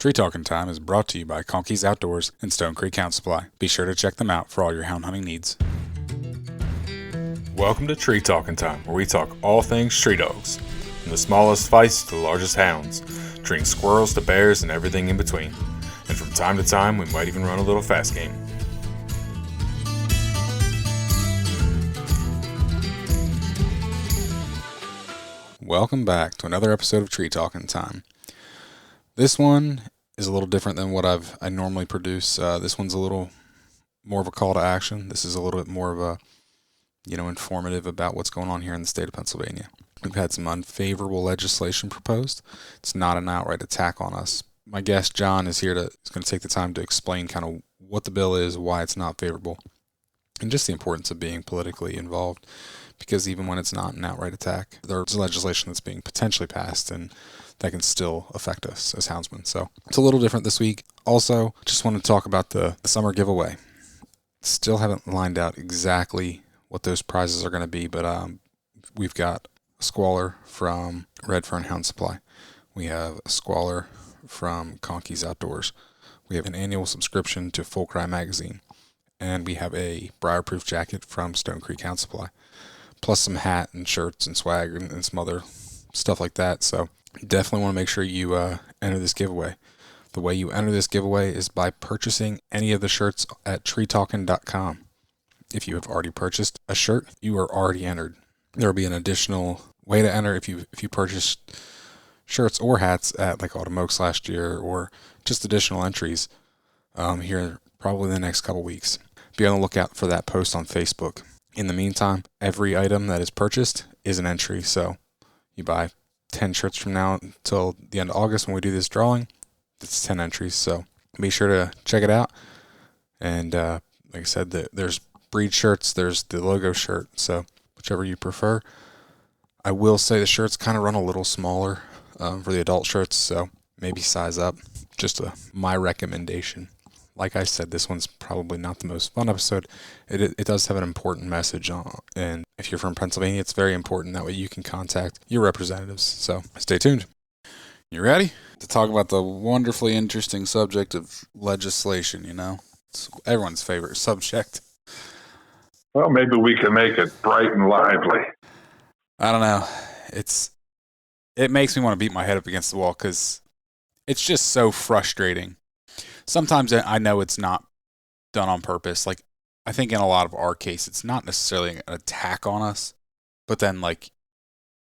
Tree Talking Time is brought to you by Conkey's Outdoors and Stone Creek Hound Supply. Be sure to check them out for all your hound hunting needs. Welcome to Tree Talking Time, where we talk all things tree dogs, from the smallest feists to the largest hounds, treating squirrels to bears and everything in between. And from time to time, we might even run a little fast game. Welcome back to another episode of Tree Talking Time. This one is a little different than what I normally produce. This one's a little more of a call to action. This is a little bit more of a, informative about what's going on here in the state of Pennsylvania. We've had some unfavorable legislation proposed. It's not an outright attack on us. My guest, John, is going to take the time to explain kind of what the bill is, why it's not favorable, and just the importance of being politically involved. Because even when it's not an outright attack, there's legislation that's being potentially passed, and that can still affect us as houndsmen. So it's a little different this week. Also, just want to talk about the summer giveaway. Still haven't lined out exactly what those prizes are going to be, but we've got a squaller from Redfern Hound Supply. We have a squaller from Conkey's Outdoors. We have an annual subscription to Full Cry magazine, and we have a briar-proof jacket from Stone Creek Hound Supply, plus some hat and shirts and swag and some other stuff like that. So definitely want to make sure you enter this giveaway. The way you enter this giveaway is by purchasing any of the shirts at treetalkin.com. If you have already purchased a shirt, you are already entered. There will be an additional way to enter if you purchase shirts or hats at like Autumn Oaks last year, or just additional entries here probably in the next couple weeks. Be on the lookout for that post on Facebook. In the meantime, every item that is purchased is an entry. So you buy 10 shirts from now until the end of August when we do this drawing, it's 10 entries. So be sure to check it out. And like I said, there's breed shirts, there's the logo shirt. So whichever you prefer. I will say the shirts kind of run a little smaller for the adult shirts. So maybe size up. Just my recommendation. Like I said, this one's probably not the most fun episode. It does have an important message on, and if you're from Pennsylvania, it's very important. That way you can contact your representatives. So stay tuned. You ready to talk about the wonderfully interesting subject of legislation? It's everyone's favorite subject. Well, maybe we can make it bright and lively. I don't know. It makes me want to beat my head up against the wall because it's just so frustrating. Sometimes I know it's not done on purpose. Like, I think in a lot of our case, it's not necessarily an attack on us. But then, like,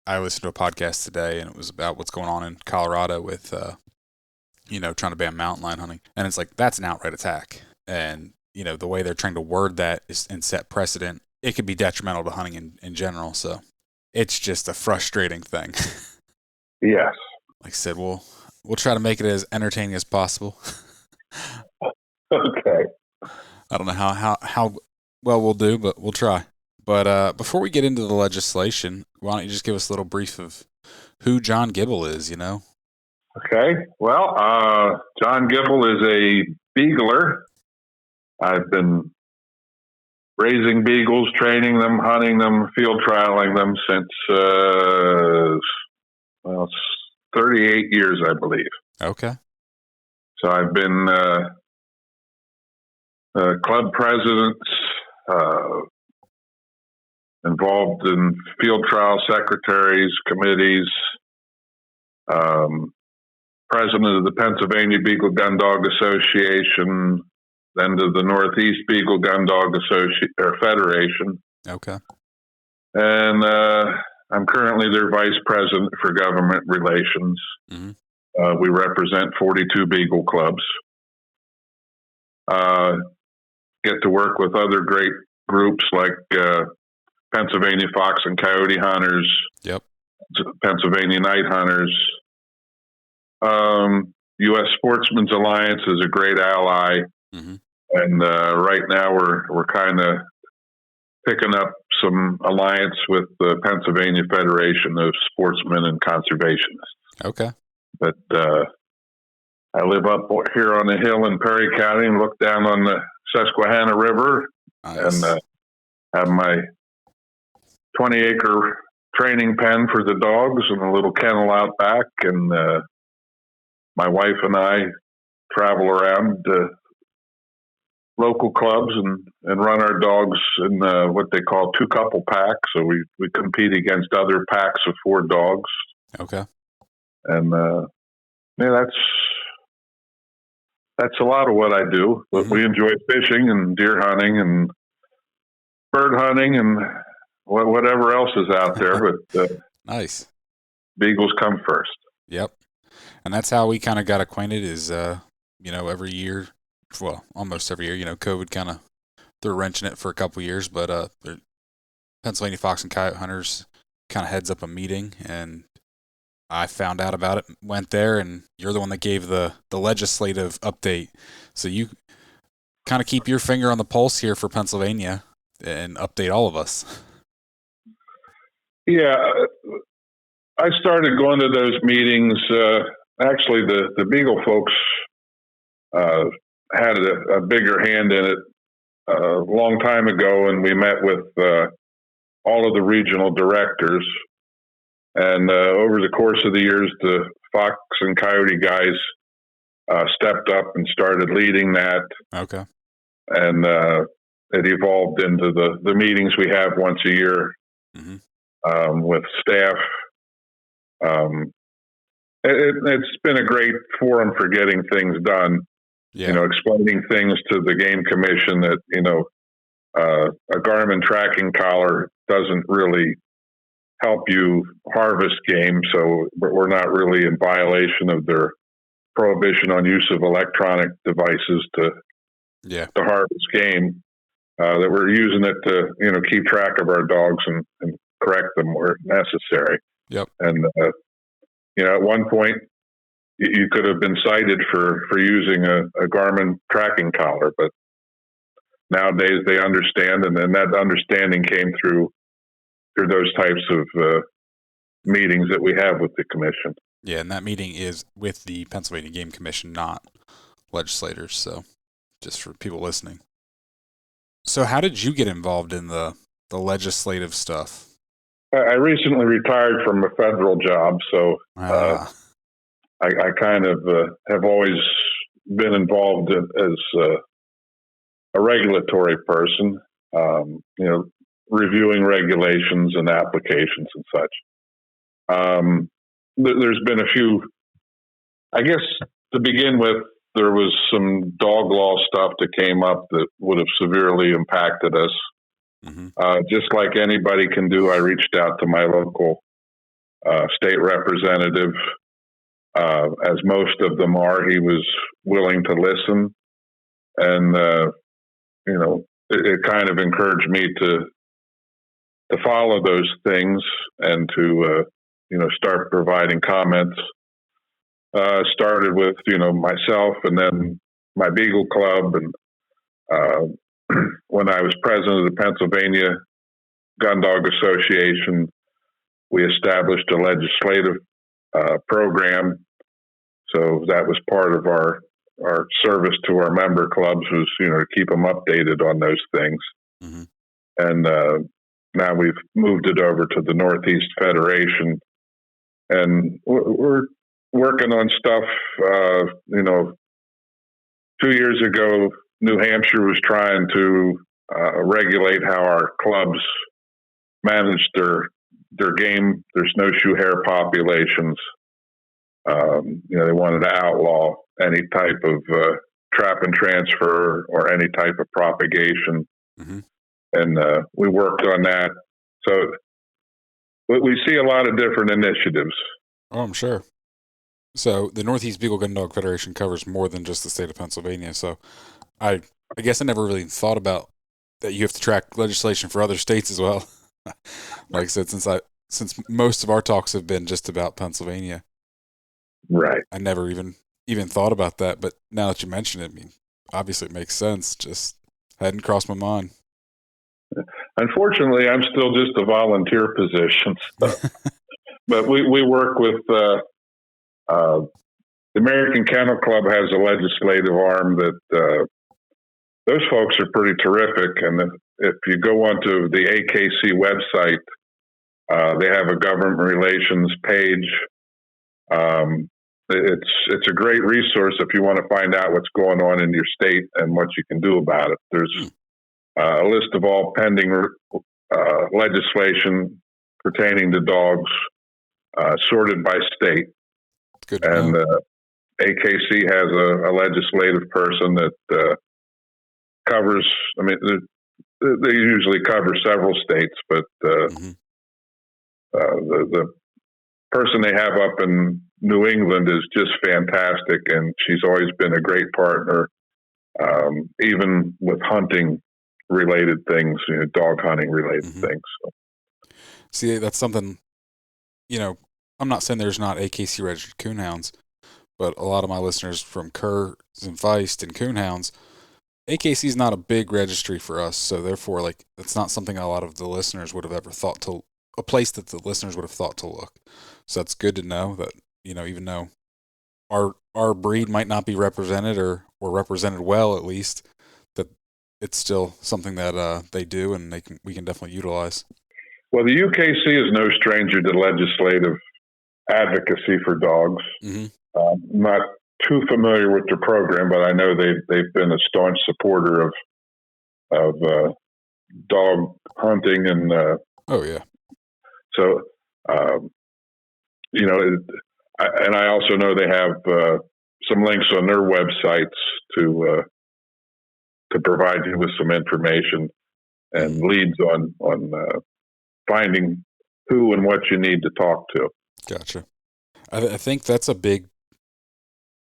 I listened to a podcast today, and it was about what's going on in Colorado with, trying to ban mountain lion hunting. And it's like, that's an outright attack. And, the way they're trying to word that and set precedent, it could be detrimental to hunting in general. So it's just a frustrating thing. Yes. Like I said, we'll try to make it as entertaining as possible. Okay. I don't know how well we'll do, but we'll try. But before we get into the legislation, why don't you just give us a little brief of who John Gibble is, Okay. Well, John Gibble is a beagler. I've been raising beagles, training them, hunting them, field trialing them since, 38 years, I believe. Okay. So I've been club president, involved in field trial secretaries, committees, president of the Pennsylvania Beagle Gun Dog Association, then to the Northeast Beagle Gun Dog Federation. Okay. And I'm currently their vice president for government relations. Mm-hmm. We represent 42 Beagle clubs. Get to work with other great groups like Pennsylvania Fox and Coyote Hunters, yep, Pennsylvania Night Hunters. U.S. Sportsmen's Alliance is a great ally, mm-hmm. And right now we're kind of picking up some alliance with the Pennsylvania Federation of Sportsmen and Conservationists. Okay. But I live up here on the hill in Perry County and look down on the Susquehanna River. Nice. And have my 20-acre training pen for the dogs and a little kennel out back. And my wife and I travel around local clubs and run our dogs in what they call 2-couple packs. So we compete against other packs of 4 dogs. Okay. And that's a lot of what I do. But we enjoy fishing and deer hunting and bird hunting and whatever else is out there. But nice. Beagles come first. Yep. And that's how we kind of got acquainted is, every year, well, almost every year, COVID kind of threw a wrench in it for a couple years, but Pennsylvania Fox and Coyote Hunters kind of heads up a meeting, and I found out about it, went there, and you're the one that gave the legislative update. So you kind of keep your finger on the pulse here for Pennsylvania and update all of us. Yeah, I started going to those meetings. Actually, the Beagle folks had a bigger hand in it a long time ago, and we met with all of the regional directors. And over the course of the years, the Fox and Coyote guys stepped up and started leading that. Okay. And it evolved into the meetings we have once a year with staff. It's been a great forum for getting things done. Yeah. Explaining things to the Game Commission that, a Garmin tracking collar doesn't really help you harvest game. So we're not really in violation of their prohibition on use of electronic devices to harvest game. That we're using it to, keep track of our dogs and correct them where necessary. Yep. And, at one point, you could have been cited for using a Garmin tracking collar, but nowadays they understand, and then that understanding came through those types of meetings that we have with the commission. Yeah, and that meeting is with the Pennsylvania Game Commission, not legislators, so just for people listening. So how did you get involved in the legislative stuff? I recently retired from a federal job, so I kind of have always been involved as a regulatory person, reviewing regulations and applications and such. There's been a few, I guess to begin with, there was some dog law stuff that came up that would have severely impacted us. Just like anybody can do, I reached out to my local state representative. As most of them are, he was willing to listen. And, it kind of encouraged me to follow those things and to, start providing comments. Started with, myself and then my Beagle Club. And when I was president of the Pennsylvania Gun Dog Association, we established a legislative program. So that was part of our service to our member clubs was, to keep them updated on those things. And now we've moved it over to the Northeast Federation. And we're working on stuff, 2 years ago, New Hampshire was trying to regulate how our clubs manage their game, their snowshoe hare populations. They wanted to outlaw any type of trap and transfer or any type of propagation. And we worked on that. So we see a lot of different initiatives. Oh, I'm sure. So the Northeast Beagle Gun Dog Federation covers more than just the state of Pennsylvania. So I guess I never really thought about that you have to track legislation for other states as well. Like I said, since most of our talks have been just about Pennsylvania. Right. I never even thought about that, but now that you mention it, obviously it makes sense. Just hadn't crossed my mind. Unfortunately, I'm still just a volunteer position. But we work with the American Kennel Club has a legislative arm that those folks are pretty terrific. And if you go onto the AKC website, they have a government relations page. it's a great resource if you want to find out what's going on in your state and what you can do about it. There's a list of all pending legislation pertaining to dogs, sorted by state. Good to and know. AKC has a legislative person that covers. I mean, they usually cover several states, but the person they have up in New England is just fantastic, and she's always been a great partner, even with hunting related things, dog hunting related things. So. See, that's something, I'm not saying there's not AKC registered coonhounds, but a lot of my listeners from Kurz and Feist and coonhounds, AKC is not a big registry for us, so therefore, it's not something a lot of the listeners would have ever thought to, a place that the listeners would have thought to look. So that's good to know that, even though our breed might not be represented or represented well, at least, that it's still something that they do and we can definitely utilize. Well, the UKC is no stranger to legislative advocacy for dogs. Not too familiar with their program, but I know they've been a staunch supporter of dog hunting and oh yeah. So and I also know they have some links on their websites to provide you with some information and leads on finding who and what you need to talk to. Gotcha. I think that's a big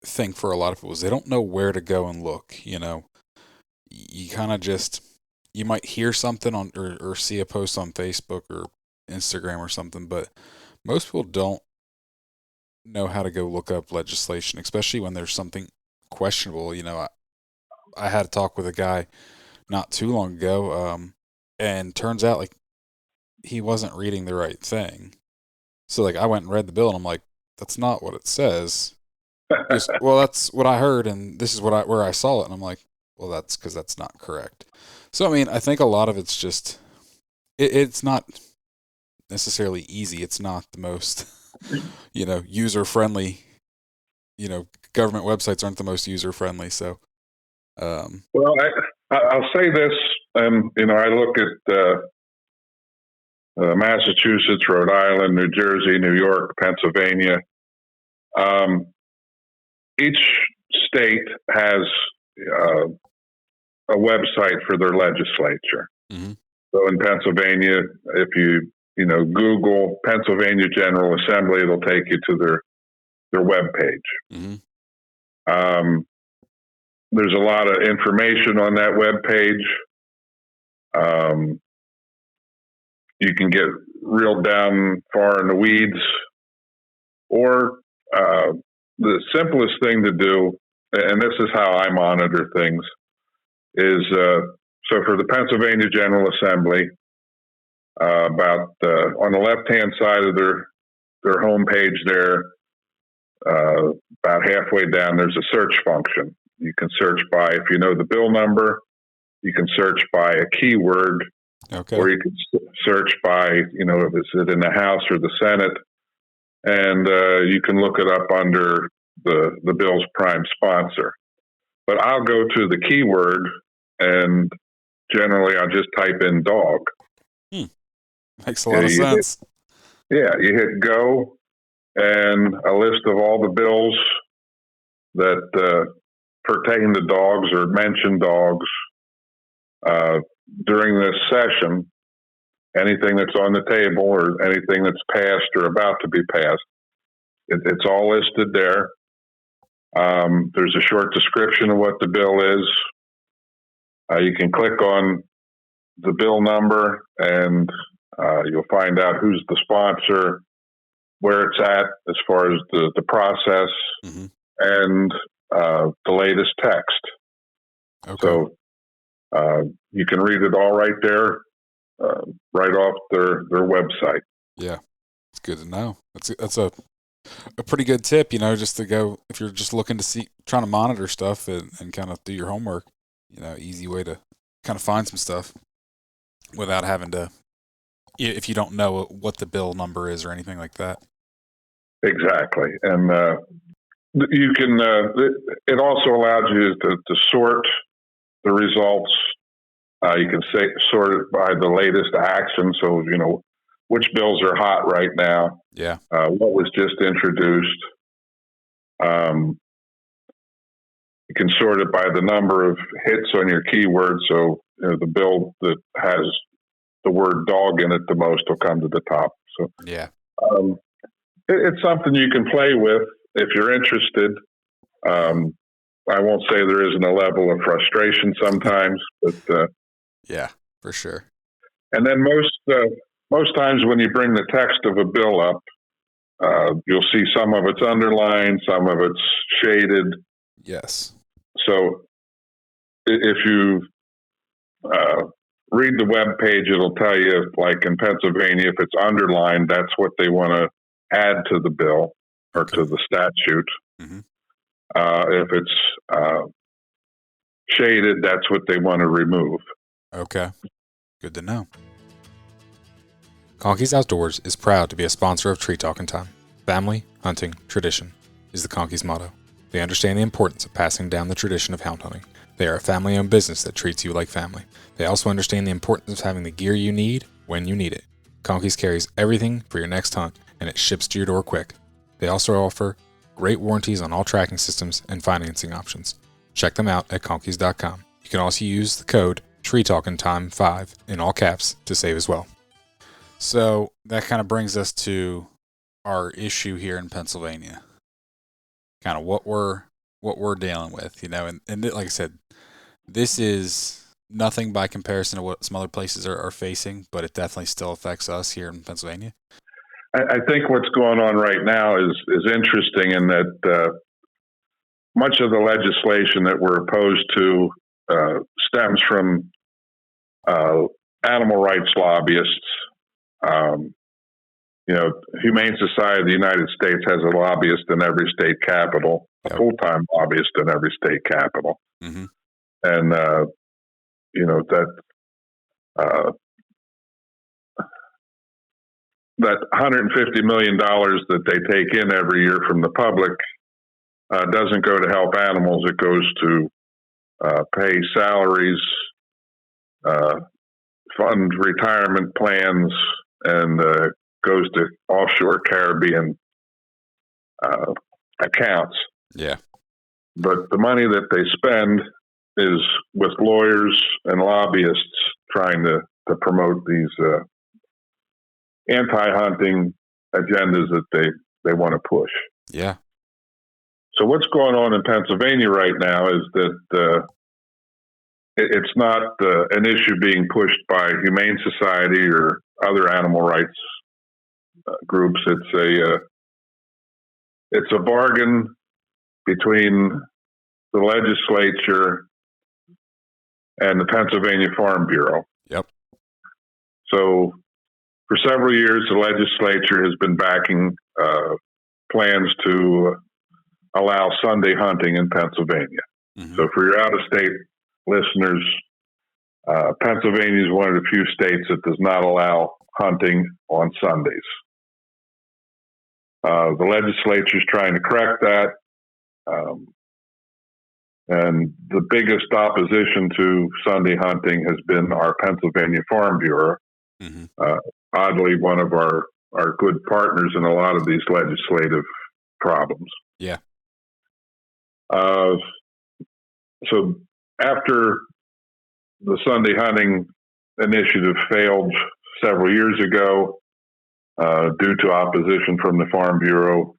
thing for a lot of people is they don't know where to go and look. You kind of just, you might hear something on or see a post on Facebook or Instagram or something, but most people don't know how to go look up legislation, especially when there's something questionable. I had a talk with a guy not too long ago, and turns out he wasn't reading the right thing. So I went and read the bill and I'm like, that's not what it says. Goes, well, that's what I heard, and this is where I saw it. And I'm like, well, that's because that's not correct. So, I mean, I think a lot of it's just, it's not necessarily easy. It's not the most, user-friendly, government websites aren't the most user-friendly. So, well, I'll say this, I look at Massachusetts, Rhode Island, New Jersey, New York, Pennsylvania. Each state has a website for their legislature. So in Pennsylvania, if you Google Pennsylvania General Assembly, it'll take you to their webpage. There's a lot of information on that webpage. You can get real down far in the weeds, or the simplest thing to do, and this is how I monitor things, is so for the Pennsylvania General Assembly, about on the left-hand side of their homepage there, about halfway down, there's a search function. You can search by, if you know the bill number, you can search by a keyword, or you can search by, if it's in the House or the Senate, and you can look it up under the bill's prime sponsor. But I'll go to the keyword, and generally I'll just type in dog. Makes a lot of sense. You hit go, and a list of all the bills that pertain to dogs or mention dogs during this session. Anything that's on the table or anything that's passed or about to be passed, it's all listed there. There's a short description of what the bill is. You can click on the bill number and you'll find out who's the sponsor, where it's at as far as the process, and the latest text. So you can read it all right there, right off their website. Yeah, it's good to know. That's a pretty good tip, just to go, if you're just looking to trying to monitor stuff and kind of do your homework, easy way to kind of find some stuff without having to, if you don't know what the bill number is or anything like that. Exactly. And You can. It also allows you to sort the results. You can sort it by the latest action. So which bills are hot right now. Yeah. What was just introduced. You can sort it by the number of hits on your keyword. So the bill that has the word dog in it the most will come to the top. So yeah, it's something you can play with if you're interested. I won't say there isn't a level of frustration sometimes, but yeah, for sure. And then most times when you bring the text of a bill up, you'll see some of it's underlined, some of it's shaded. Yes. So if you read the web page, it'll tell you, like in Pennsylvania, if it's underlined, that's what they want to add to the bill or to the statute. Mm-hmm. If it's shaded, that's what they want to remove. Okay. Good to know. Conkey's Outdoors is proud to be a sponsor of Tree Talking Time. Family, hunting, tradition is the Conkey's motto. They understand the importance of passing down the tradition of hound hunting. They are a family-owned business that treats you like family. They also understand the importance of having the gear you need when you need it. Conkey's carries everything for your next hunt, and it ships to your door quick. They also offer great warranties on all tracking systems and financing options. Check them out at conkeys.com. You can also use the code TreeTalkingTime5 in all caps to save as well. So that kind of brings us to our issue here in Pennsylvania. Kind of what we're dealing with, and like I said, this is nothing by comparison to what some other places are facing, but it definitely still affects us here in Pennsylvania. I think what's going on right now is interesting in that much of the legislation that we're opposed to stems from animal rights lobbyists. Humane Society of the United States has a lobbyist in every state capital, a full-time lobbyist in every state capital. Mm-hmm. And, that $150 million that they take in every year from the public doesn't go to help animals. It goes to pay salaries, fund retirement plans, and goes to offshore Caribbean accounts. Yeah. But the money that they spend is with lawyers and lobbyists trying to promote these anti-hunting agendas that they want to push. Yeah. So what's going on in Pennsylvania right now is that it's not an issue being pushed by Humane Society or other animal rights groups. It's a bargain between the legislature and the Pennsylvania Farm Bureau. Yep. So for several years, the legislature has been backing plans to allow Sunday hunting in Pennsylvania. Mm-hmm. So for your out-of-state listeners, Pennsylvania is one of the few states that does not allow hunting on Sundays. The legislature is trying to correct that. And the biggest opposition to Sunday hunting has been our Pennsylvania Farm Bureau. Mm-hmm. Oddly, one of our good partners in a lot of these legislative problems. Yeah. So after the Sunday hunting initiative failed several years ago due to opposition from the Farm Bureau,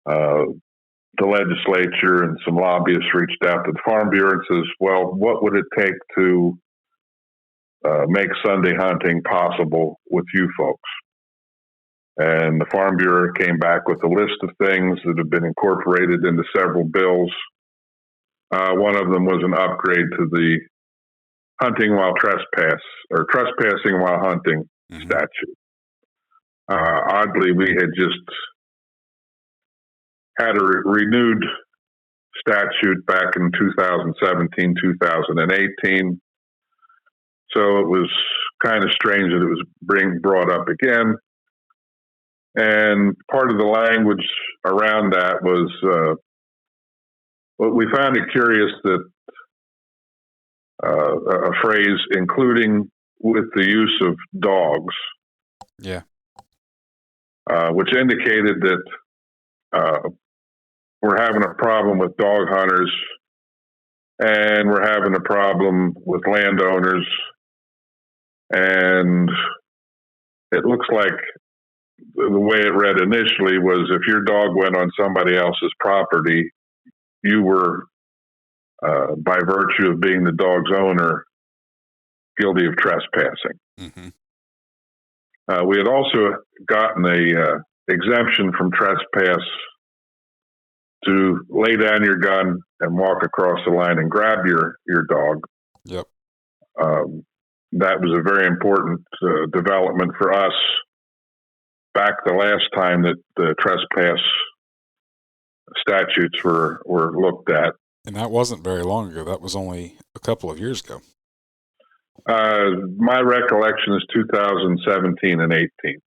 the legislature and some lobbyists reached out to the Farm Bureau and says, well, what would it take to make Sunday hunting possible with you folks? And the Farm Bureau came back with a list of things that have been incorporated into several bills. One of them was an upgrade to the hunting while trespassing while hunting statute. Oddly, we had just had a renewed statute back in 2017, 2018. So it was kind of strange that it was being brought up again. And part of the language around that was Well, we found it curious that a phrase, including with the use of dogs, Yeah. which indicated that we're having a problem with dog hunters and we're having a problem with landowners. And it looks like the way it read initially was if your dog went on somebody else's property, you were, by virtue of being the dog's owner, guilty of trespassing. Mm-hmm. We had also gotten a exemption from trespass to lay down your gun and walk across the line and grab your dog. Yep. That was a very important development for us back the last time that the trespass statutes were looked at. And that wasn't very long ago. That was only a couple of years ago. My recollection is 2017 and 18.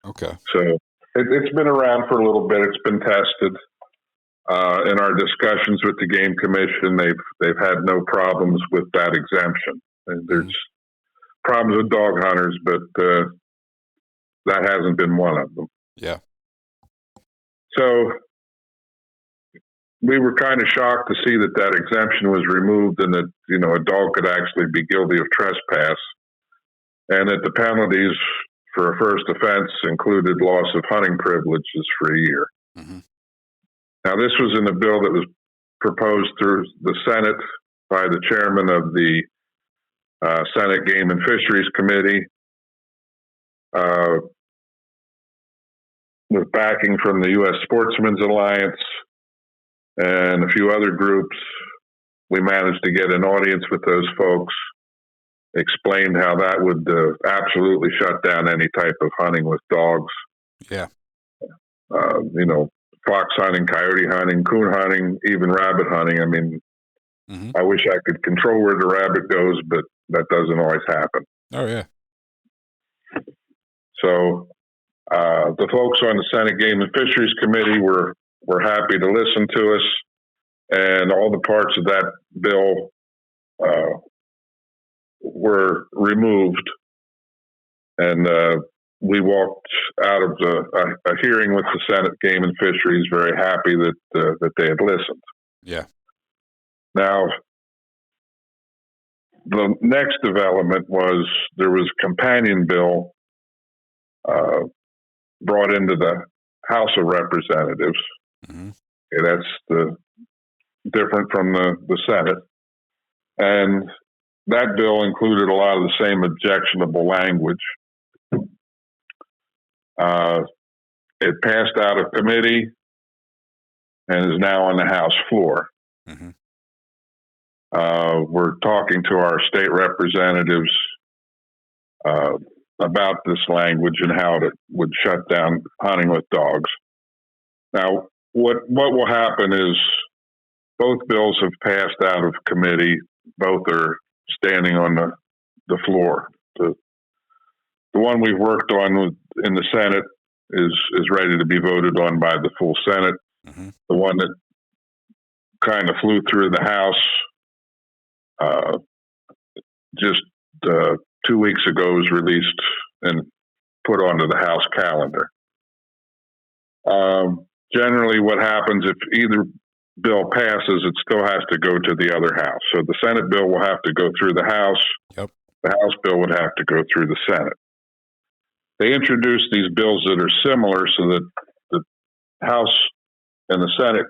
Okay. So it's been around for a little bit. It's been tested. In our discussions with the Game Commission, they've had no problems with that exemption. And there's problems with dog hunters, but that hasn't been one of them. Yeah. So we were kind of shocked to see that exemption was removed and that, a dog could actually be guilty of trespass and that the penalties for a first offense included loss of hunting privileges for a year. Mm-hmm. Now, this was in a bill that was proposed through the Senate by the chairman of the Senate Game and Fisheries Committee, with backing from the U.S. Sportsmen's Alliance and a few other groups. We managed to get an audience with those folks, explained how that would absolutely shut down any type of hunting with dogs. Yeah. Fox hunting, coyote hunting, coon hunting, even rabbit hunting. I mean, I wish I could control where the rabbit goes, but that doesn't always happen. Oh, yeah. So the folks on the Senate Game and Fisheries Committee were happy to listen to us, and all the parts of that bill were removed. And we walked out of a hearing with the Senate Game and Fisheries very happy that they had listened. Yeah. Now, the next development was there was a companion bill brought into the House of Representatives. Mm-hmm. Okay, that's different from the Senate. And that bill included a lot of the same objectionable language. It passed out of committee and is now on the House floor. Mm-hmm. We're talking to our state representatives about this language and how it would shut down hunting with dogs. Now, what will happen is both bills have passed out of committee. Both are standing on the floor. The one we've worked on in the Senate is ready to be voted on by the full Senate. Mm-hmm. The one that kind of flew through the House just 2 weeks ago was released and put onto the House calendar. Generally, what happens if either bill passes, it still has to go to the other House. So the Senate bill will have to go through the House. Yep. The House bill would have to go through the Senate. They introduced these bills that are similar so that the House and the Senate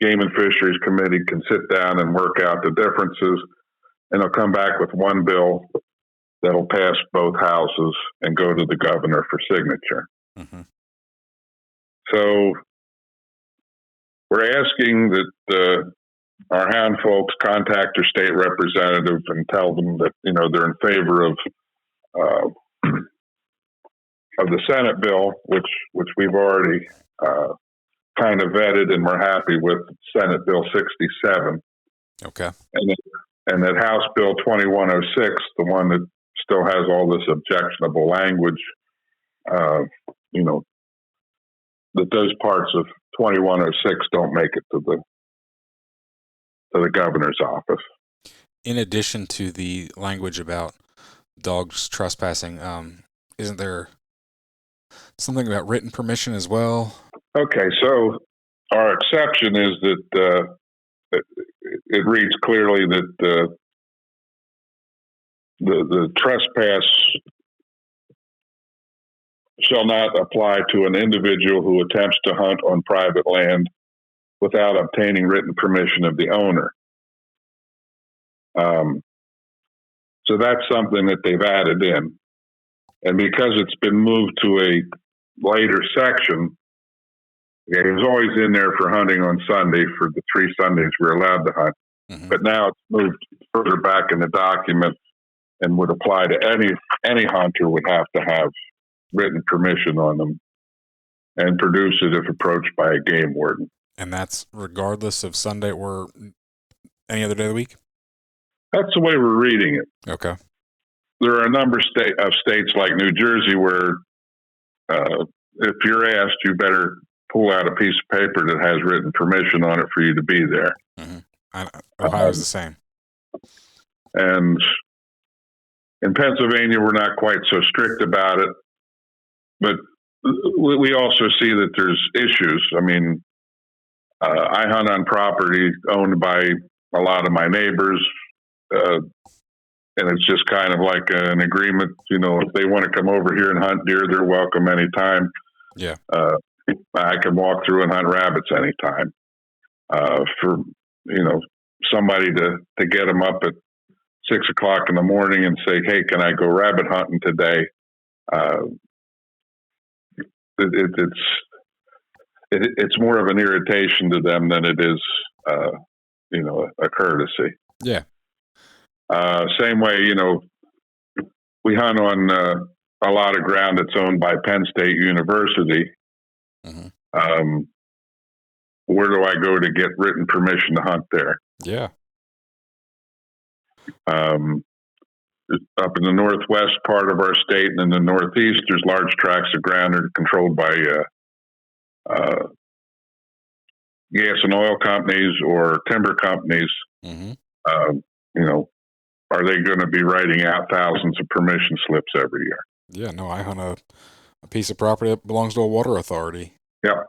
Game and Fisheries Committee can sit down and work out the differences, and they'll come back with one bill that'll pass both houses and go to the governor for signature. Mm-hmm. So we're asking that our hound folks contact their state representative and tell them that they're in favor of the Senate bill, which we've already kind of vetted and we're happy with, Senate Bill 67. Okay. And that House Bill 2106, the one that still has all this objectionable language, that those parts of 2106 don't make it to the governor's office. In addition to the language about dogs trespassing, isn't there something about written permission as well? Okay, so our exception is that it reads clearly that the trespass shall not apply to an individual who attempts to hunt on private land without obtaining written permission of the owner. So that's something that they've added in. And because it's been moved to a later section, it was always in there for hunting on Sunday for the 3 Sundays we're allowed to hunt. Mm-hmm. But now it's moved further back in the document and would apply to any hunter would have to have written permission on them and produce it if approached by a game warden. And that's regardless of Sunday or any other day of the week? That's the way we're reading it. Okay. There are a number of states like New Jersey where if you're asked, you better pull out a piece of paper that has written permission on it for you to be there. Mm-hmm. Ohio's the same. And in Pennsylvania, we're not quite so strict about it, but we also see that there's issues. I mean, I hunt on property owned by a lot of my neighbors, and it's just kind of like an agreement. You know, if they want to come over here and hunt deer, they're welcome anytime. Yeah. I can walk through and hunt rabbits anytime. For, somebody to get them up at 6 o'clock in the morning and say, hey, can I go rabbit hunting today? It's more of an irritation to them than it is, a courtesy. Yeah. Same way, we hunt on a lot of ground that's owned by Penn State University. Mm-hmm. Where do I go to get written permission to hunt there? Yeah. Up in the northwest part of our state and in the northeast, there's large tracts of ground that are controlled by gas and oil companies or timber companies. Mm-hmm. Are they going to be writing out thousands of permission slips every year? Yeah, no, I hunt a piece of property that belongs to a water authority. Yeah.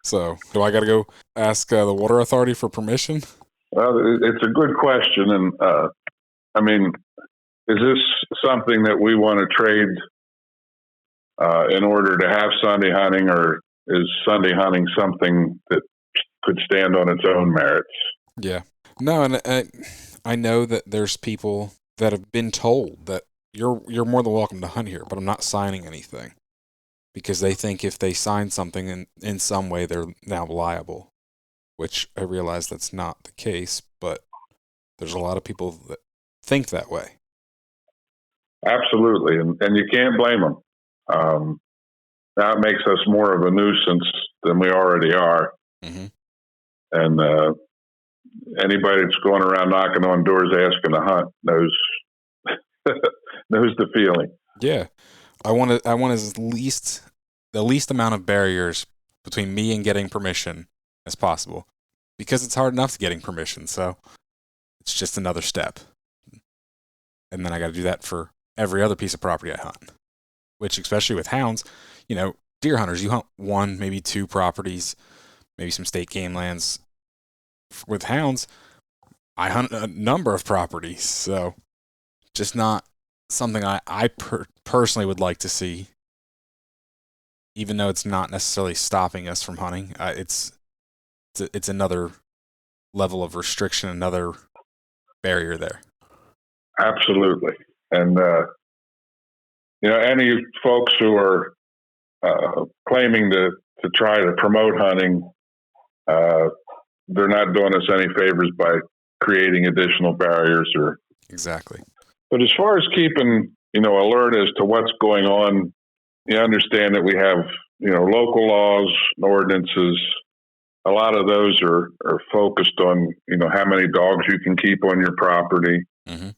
So, do I got to go ask the water authority for permission? Well, it's a good question. And, is this something that we want to trade in order to have Sunday hunting, or is Sunday hunting something that could stand on its own merits? Yeah. No, and I know that there's people that have been told that you're more than welcome to hunt here, but I'm not signing anything, because they think if they sign something in some way, they're now liable, which I realize that's not the case, but there's a lot of people that think that way. Absolutely, and you can't blame them. That makes us more of a nuisance than we already are. Mm-hmm. And anybody that's going around knocking on doors asking to hunt knows the feeling. Yeah, I want the least amount of barriers between me and getting permission as possible, because it's hard enough getting permission. So it's just another step, and then I got to do that for every other piece of property I hunt. Which, especially with hounds, deer hunters, you hunt 1, maybe 2 properties, maybe some state game lands. With hounds, I hunt a number of properties, so just not something I personally would like to see, even though it's not necessarily stopping us from hunting. It's another level of restriction, another barrier there. Absolutely. And, any folks who are claiming to try to promote hunting, they're not doing us any favors by creating additional barriers. Exactly. But as far as keeping, alert as to what's going on, you understand that we have, local laws, ordinances. A lot of those are focused on, how many dogs you can keep on your property. Mm-hmm.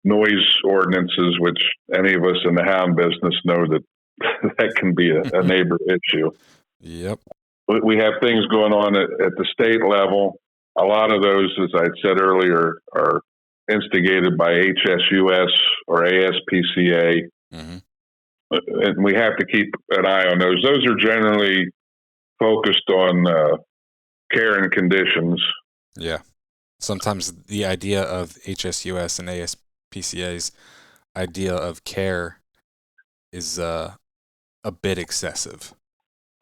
Noise ordinances, which any of us in the hound business know that can be a neighbor issue. Yep. we have things going on at the state level. A lot of those, as I said earlier, are instigated by HSUS or ASPCA. Mm-hmm. And we have to keep an eye on those. Those are generally focused on care and conditions. Yeah. Sometimes the idea of HSUS and ASPCA's idea of care is a bit excessive.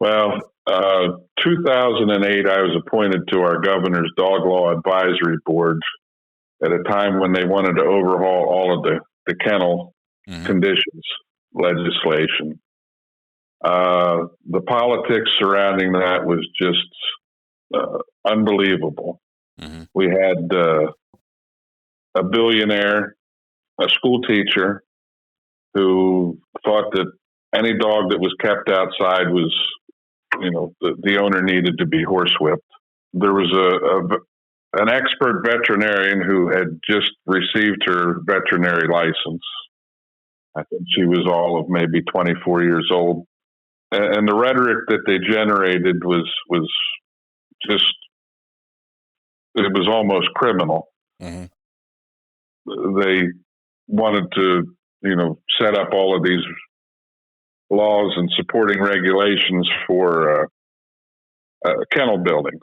Well, 2008, I was appointed to our governor's dog law advisory board at a time when they wanted to overhaul all of the kennel conditions legislation. The politics surrounding that was just unbelievable. Mm-hmm. We had a billionaire, a school teacher, who thought that any dog that was kept outside was, the owner needed to be horsewhipped. There was an expert veterinarian who had just received her veterinary license. I think she was all of maybe 24 years old. And the rhetoric that they generated was just, it was almost criminal. Mm-hmm. They wanted to, set up all of these laws and supporting regulations for kennel buildings.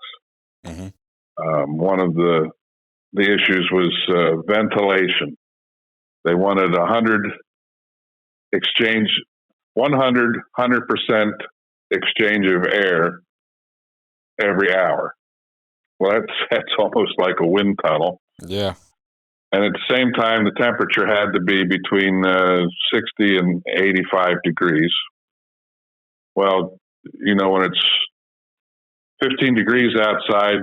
Mm-hmm. One of the issues was ventilation. They wanted 100% exchange of air every hour. Well, that's almost like a wind tunnel. Yeah. And at the same time, the temperature had to be between 60 and 85 degrees. Well, when it's 15 degrees outside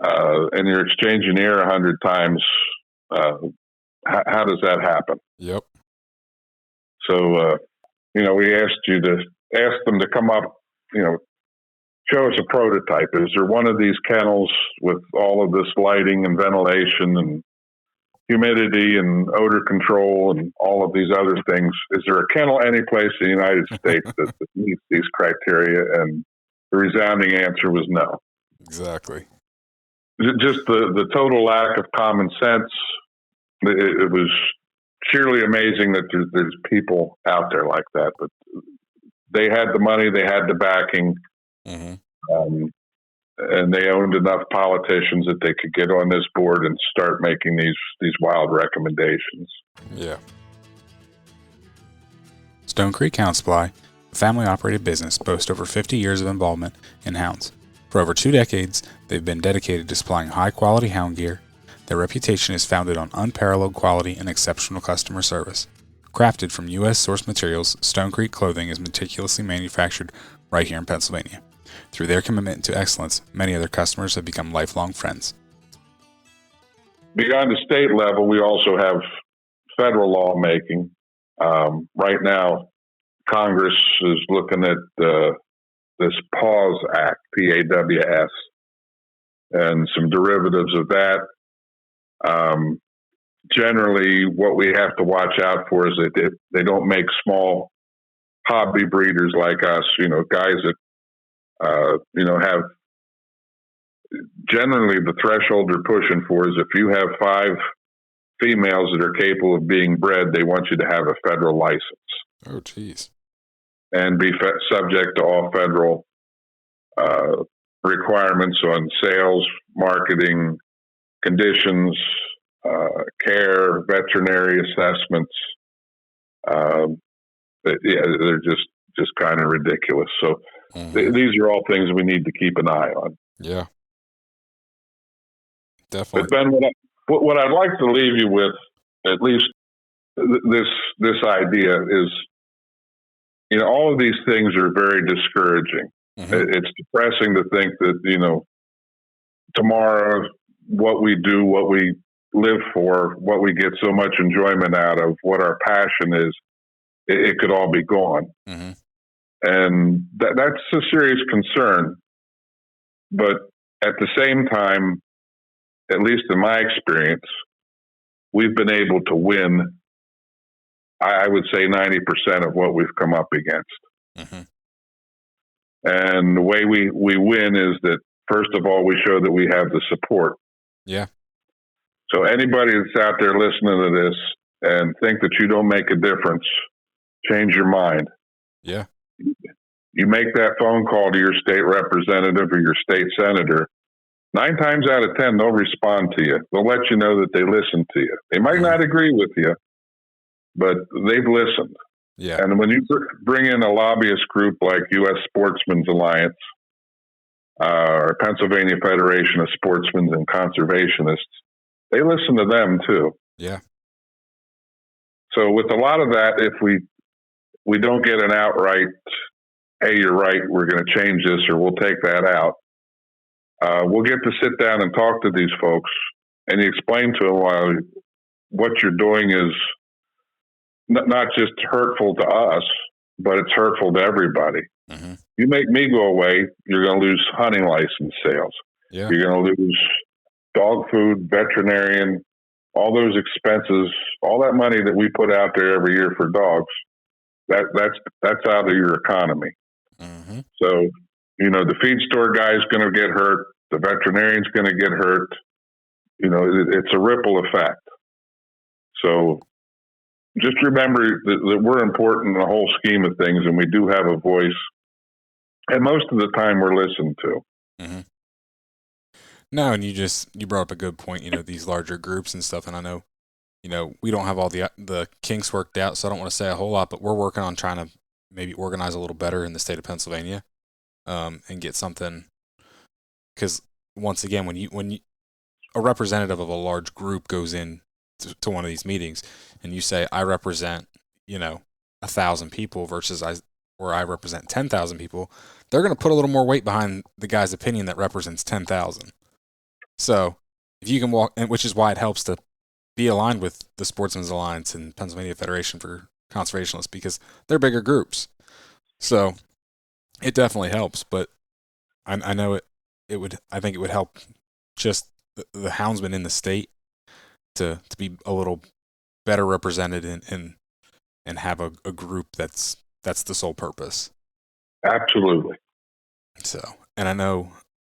and you're exchanging air 100 times, how does that happen? Yep. So, we asked them to come up, show us a prototype. Is there one of these kennels with all of this lighting and ventilation and humidity and odor control and all of these other things? Is there a kennel any place in the United States that meets these criteria? And the resounding answer was no. Exactly. Just the total lack of common sense. It was sheerly amazing that there's people out there like that, but they had the money, they had the backing, and they owned enough politicians that they could get on this board and start making these wild recommendations. Yeah. Stone Creek Hound Supply, a family-operated business, boasts over 50 years of involvement in hounds. For over 2 decades, they've been dedicated to supplying high-quality hound gear. Their reputation is founded on unparalleled quality and exceptional customer service. Crafted from U.S. source materials, Stone Creek clothing is meticulously manufactured right here in Pennsylvania. Through their commitment to excellence, many of their customers have become lifelong friends. Beyond the state level, we also have federal lawmaking. Right now, Congress is looking at this PAWS Act, P-A-W-S, and some derivatives of that. Generally, what we have to watch out for is that they don't make small hobby breeders like us, guys that, have generally the threshold they're pushing for is if you have 5 females that are capable of being bred, they want you to have a federal license. Oh, geez. And be subject to all federal requirements on sales, marketing, conditions, care, veterinary assessments. They're just kind of ridiculous. So these are all things we need to keep an eye on. Yeah, definitely. But Ben, what I'd like to leave you with, at least this idea is, all of these things are very discouraging. It's depressing to think that, tomorrow, what we do, what we live for, what we get so much enjoyment out of, what our passion is, it could all be gone. And that's a serious concern. But at the same time, at least in my experience, we've been able to win, I would say 90% of what we've come up against. And the way we win is that, first of all, we show that we have the support. Yeah. So anybody that's out there listening to this and think that you don't make a difference, change your mind. Yeah. You make that phone call to your state representative or your state senator, 9 times out of 10, they'll respond to you. They'll let you know that they listened to you. They might not agree with you, but they've listened. Yeah. And when you bring in a lobbyist group like U.S. Sportsmen's Alliance or Pennsylvania Federation of Sportsmen and Conservationists, they listen to them too. Yeah. So with a lot of that, if we don't get an outright, hey, you're right, we're going to change this or we'll take that out, we'll get to sit down and talk to these folks and you explain to them why what you're doing is not just hurtful to us, but it's hurtful to everybody. Mm-hmm. You make me go away, you're going to lose hunting license sales. Yeah. You're going to lose dog food, veterinarian, all those expenses, all that money that we put out there every year for dogs. That's out of your economy. Mm-hmm. So, the feed store guy's going to get hurt. The veterinarian's going to get hurt. It's a ripple effect. So just remember that we're important in the whole scheme of things, and we do have a voice. And most of the time we're listened to. Mm-hmm. No, and you brought up a good point, these larger groups and stuff. And I know, we don't have all the kinks worked out, so I don't want to say a whole lot, but we're working on trying to maybe organize a little better in the state of Pennsylvania, and get something. Because once again, when a representative of a large group goes in to one of these meetings and you say, I represent, 1,000 people versus I represent 10,000 people, they're going to put a little more weight behind the guy's opinion that represents 10,000. So if you can which is why it helps to be aligned with the Sportsmen's Alliance and Pennsylvania Federation for Conservationists, because they're bigger groups. So it definitely helps, but I know I think it would help just the houndsmen in the state to be a little better represented and have a group that's the sole purpose. Absolutely. So, and I know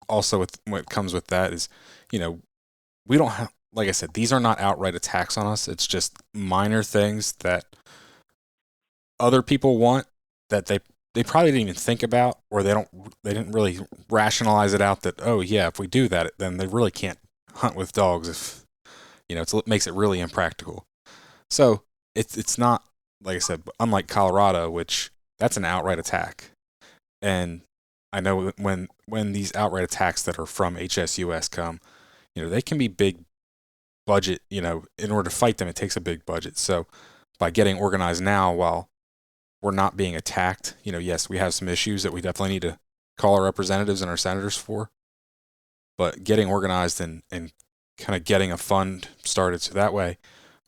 also what comes with that is, we don't have, like I said, these are not outright attacks on us. It's just minor things that other people want that they probably didn't even think about, or they didn't really rationalize it out that, oh yeah, if we do that, then they really can't hunt with dogs if, it makes it really impractical. So it's not, like I said, unlike Colorado, which that's an outright attack. And I know when these outright attacks that are from HSUS come, they can be big budget, in order to fight them, it takes a big budget. So by getting organized now while we're not being attacked, yes, we have some issues that we definitely need to call our representatives and our senators for, but getting organized and kind of getting a fund started so that way,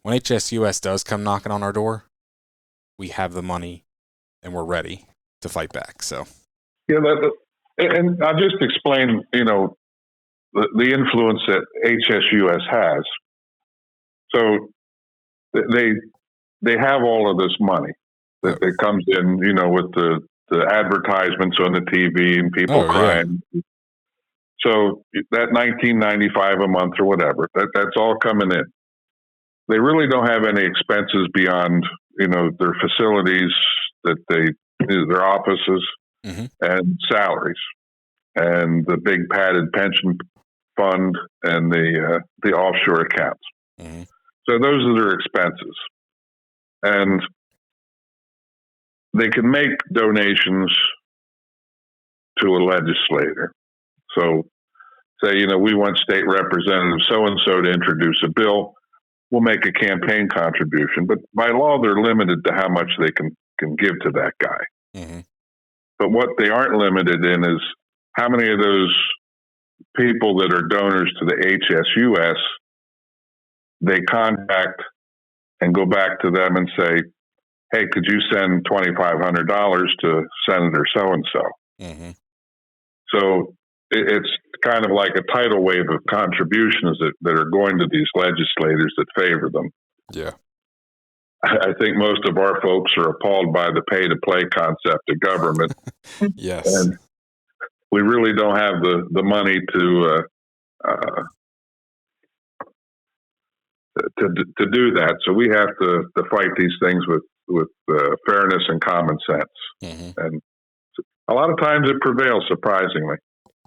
when HSUS does come knocking on our door, we have the money and we're ready to fight back. So, yeah, and I'll just explain, the influence that HSUS has. So they have all of this money that comes in, with the advertisements on the TV and people crying. Yeah. So that $19.95 a month or whatever, that's all coming in. They really don't have any expenses beyond, their facilities their offices, mm-hmm. and salaries, and the big padded pension fund and the offshore accounts. Mm-hmm. So those are their expenses, and they can make donations to a legislator. So say, we want state representative so-and-so to introduce a bill. We'll make a campaign contribution, but by law, they're limited to how much they can give to that guy. Mm-hmm. But what they aren't limited in is how many of those people that are donors to the HSUS, they contact and go back to them and say, hey, could you send $2,500 to Senator so-and-so? Mm-hmm. So it's kind of like a tidal wave of contributions that are going to these legislators that favor them. Yeah. I think most of our folks are appalled by the pay-to-play concept of government. Yes. we really don't have the money to do that. So we have to fight these things with fairness and common sense. Mm-hmm. And a lot of times it prevails, surprisingly.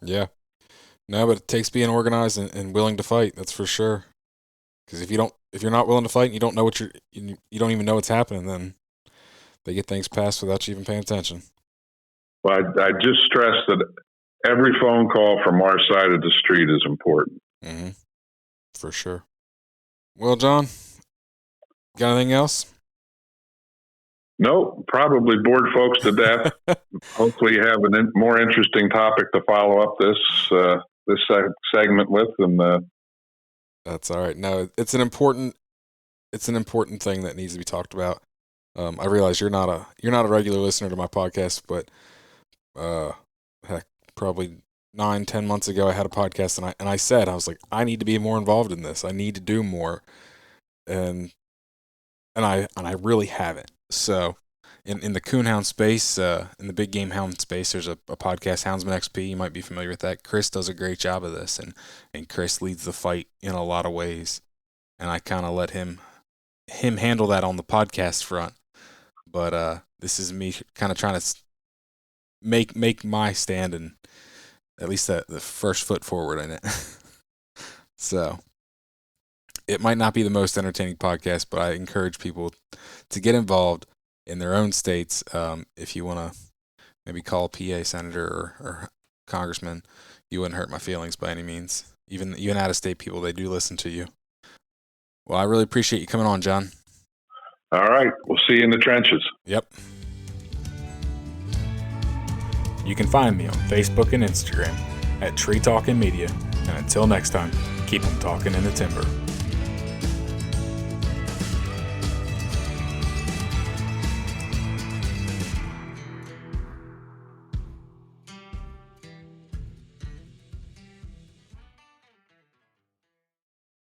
Yeah. No, but it takes being organized and willing to fight. That's for sure. Because if you're not willing to fight and you don't know you don't even know what's happening, then they get things passed without you even paying attention. Well, I just stress that every phone call from our side of the street is important. Mm-hmm. For sure. Well, John, got anything else? Nope, probably bored folks to death. Hopefully you have a more interesting topic to follow up this segment with. And that's all right. No, it's an important thing that needs to be talked about. I realize you're not a regular listener to my podcast, but heck, probably 9-10 months ago I had a podcast and I said, I was like, I need to be more involved in this. I need to do more. And I really haven't. So in the coonhound space, in the big game hound space, there's a podcast, Houndsman XP. You might be familiar with that. Chris does a great job of this, and Chris leads the fight in a lot of ways. And I kind of let him handle that on the podcast front. But this is me kind of trying to make my stand and at least the first foot forward in it. So it might not be the most entertaining podcast, but I encourage people to get involved in their own states. If you want to maybe call a PA senator or congressman, you wouldn't hurt my feelings by any means. Even out of state people, they do listen to you. Well, I really appreciate you coming on, John. All right. We'll see you in the trenches. Yep. You can find me on Facebook and Instagram at Tree Talking Media. And until next time, keep them talking in the timber.